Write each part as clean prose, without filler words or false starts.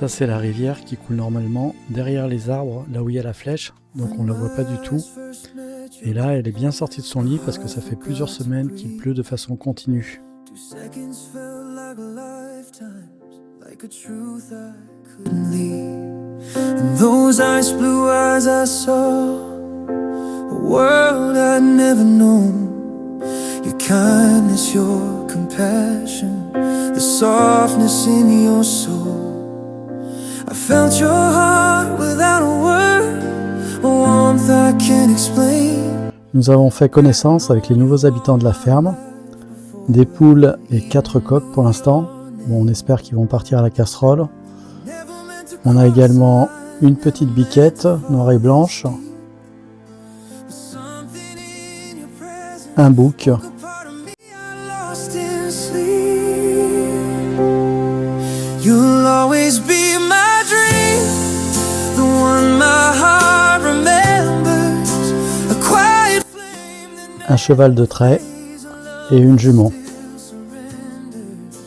Ça c'est la rivière qui coule normalement derrière les arbres, là où il y a la flèche, donc on ne la voit pas du tout. Et là elle est bien sortie de son lit parce que ça fait plusieurs semaines qu'il pleut de façon continue. Your kindness, your compassion, the softness in your soul. I felt your heart without a word, a warmth I can't explain. Nous avons fait connaissance avec les nouveaux habitants de la ferme, des poules et 4 coqs pour l'instant. Bon, on espère qu'ils vont partir à la casserole. On a également une petite biquette noire et blanche, un bouc, You'll always be my dream, the one my heart remembers, a quiet flame. un cheval de trait et une jument.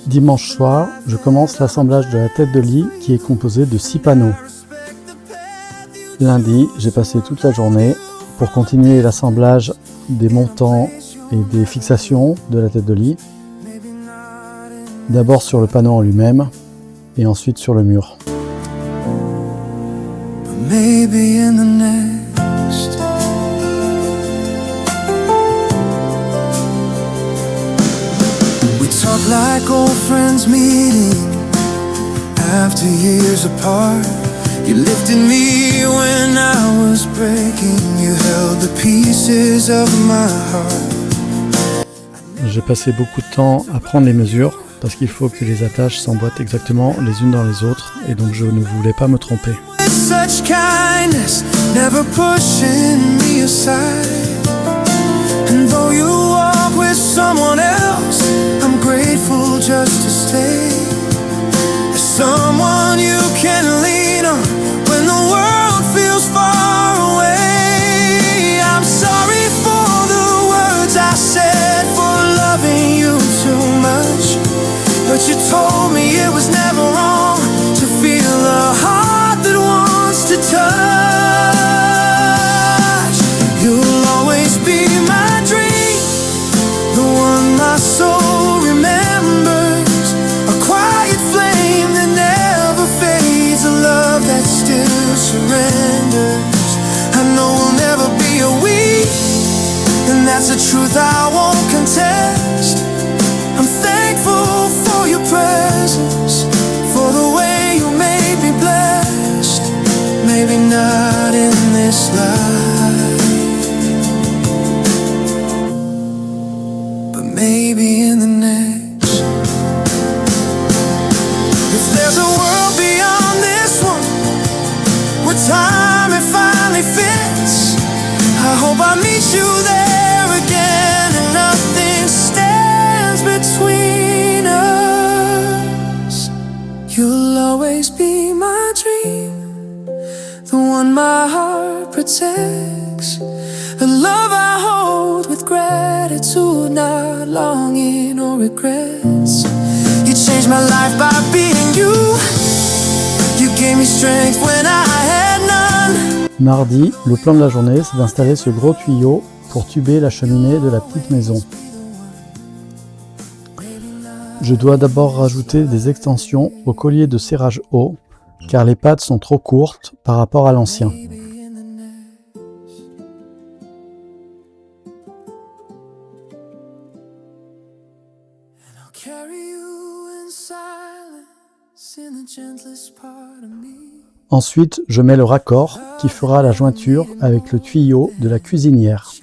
Dimanche soir, je commence l'assemblage de la tête de lit qui est composée de 6 panneaux. Lundi, j'ai passé toute la journée pour continuer l'assemblage des montants et des fixations de la tête de lit. D'abord sur le panneau en lui-même et ensuite sur le mur. Maybe in the next. We talk like old friends meeting after years apart. You lifted me when I was breaking. You held the pieces of my heart. J'ai passé beaucoup de temps à prendre les mesures parce qu'il faut que les attaches s'emboîtent exactement les unes dans les autres et donc je ne voulais pas me tromper. Such kindness, never pushing me aside. And though you walk with someone else, I'm grateful just to stay. There's someone you can lean on when the world feels far away. I'm sorry for the words I said, for loving you too much. But you told me it was never wrong to feel a heart that wants to touch. You'll always be my dream, the one my soul remembers, a quiet flame that never fades, a love that still surrenders. I know we'll never be a we, and that's a truth I won't contest. I'm thankful for your presence, for the way you made me blessed. Maybe not in this life, but maybe in the next. If there's a world beyond this one, where time it finally fits, I hope I meet you there again and nothing stands between us. You'll always be my dream, the one my heart protects, the love I hold with gratitude, not longing or regrets. You changed my life by being you. You gave me strength when I had none. Mardi, le plan de la journée, c'est d'installer ce gros tuyau pour tuber la cheminée de la petite maison. Je dois d'abord rajouter des extensions au collier de serrage haut, car les pattes sont trop courtes par rapport à l'ancien. Ensuite, je mets le raccord qui fera la jointure avec le tuyau de la cuisinière.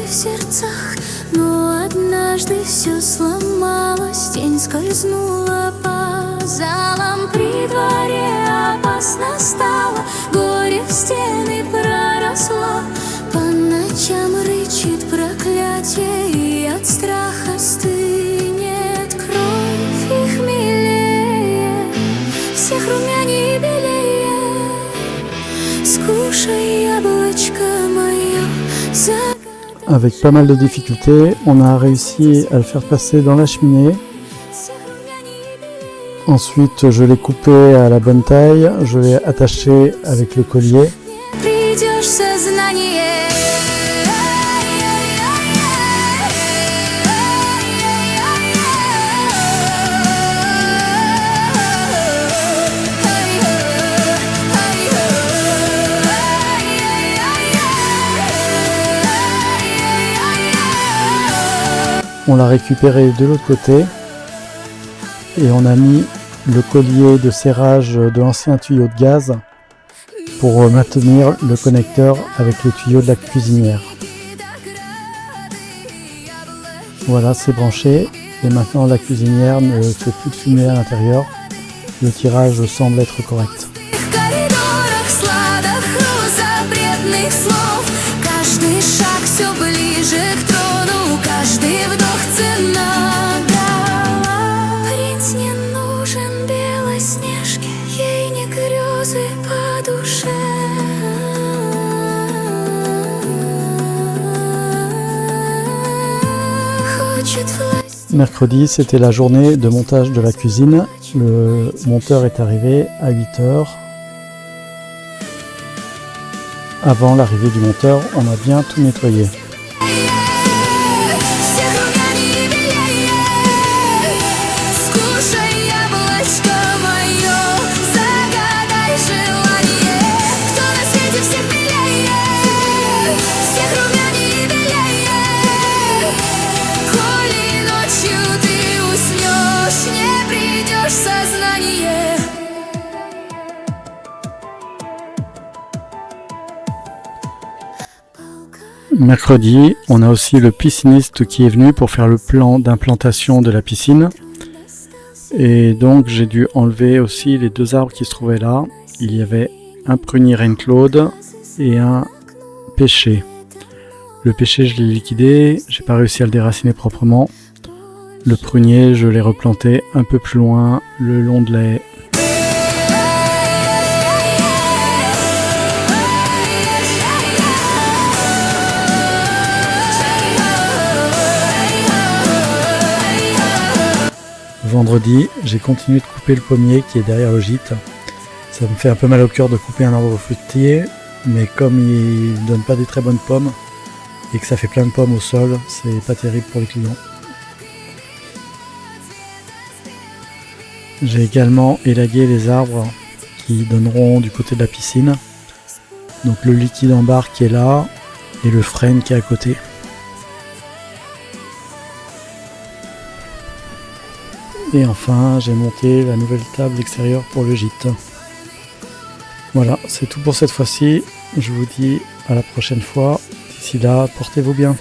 в сердцах, но однажды все сломалось. Тень скользнула по залам, при дворе опасно стало, горе в стены проросло. По ночам рычит проклятие, и от страха стынет кровь. Их милее, всех румяней белее. Скушай яблочко мое, Avec pas mal de difficultés, on a réussi à le faire passer dans la cheminée. Ensuite, je l'ai coupé à la bonne taille, je l'ai attaché avec le collier. On l'a récupéré de l'autre côté et on a mis le collier de serrage de l'ancien tuyau de gaz pour maintenir le connecteur avec le tuyau de la cuisinière. Voilà, c'est branché et maintenant la cuisinière ne fait plus de fumée à l'intérieur. Le tirage semble être correct. Mercredi, c'était la journée de montage de la cuisine. Le monteur est arrivé à 8h. Avant l'arrivée du monteur, on a bien tout nettoyé. Mercredi, on a aussi le pisciniste qui est venu pour faire le plan d'implantation de la piscine. Et donc j'ai dû enlever aussi les deux arbres qui se trouvaient là. Il y avait un prunier Reine-Claude et un pêcher. Le pêcher, je l'ai liquidé, j'ai pas réussi à le déraciner proprement. Le prunier, je l'ai replanté un peu plus loin, le long de la haie. Vendredi, j'ai continué de couper le pommier qui est derrière le gîte. Ça me fait un peu mal au cœur de couper un arbre fruitier, mais comme il donne pas des très bonnes pommes et que ça fait plein de pommes au sol, c'est pas terrible pour les clients. J'ai également élagué les arbres qui donneront du côté de la piscine. Donc le liquide en barre qui est là et le frêne qui est à côté. Et enfin, j'ai monté la nouvelle table extérieure pour le gîte. Voilà, c'est tout pour cette fois-ci. Je vous dis à la prochaine fois. D'ici là, portez-vous bien.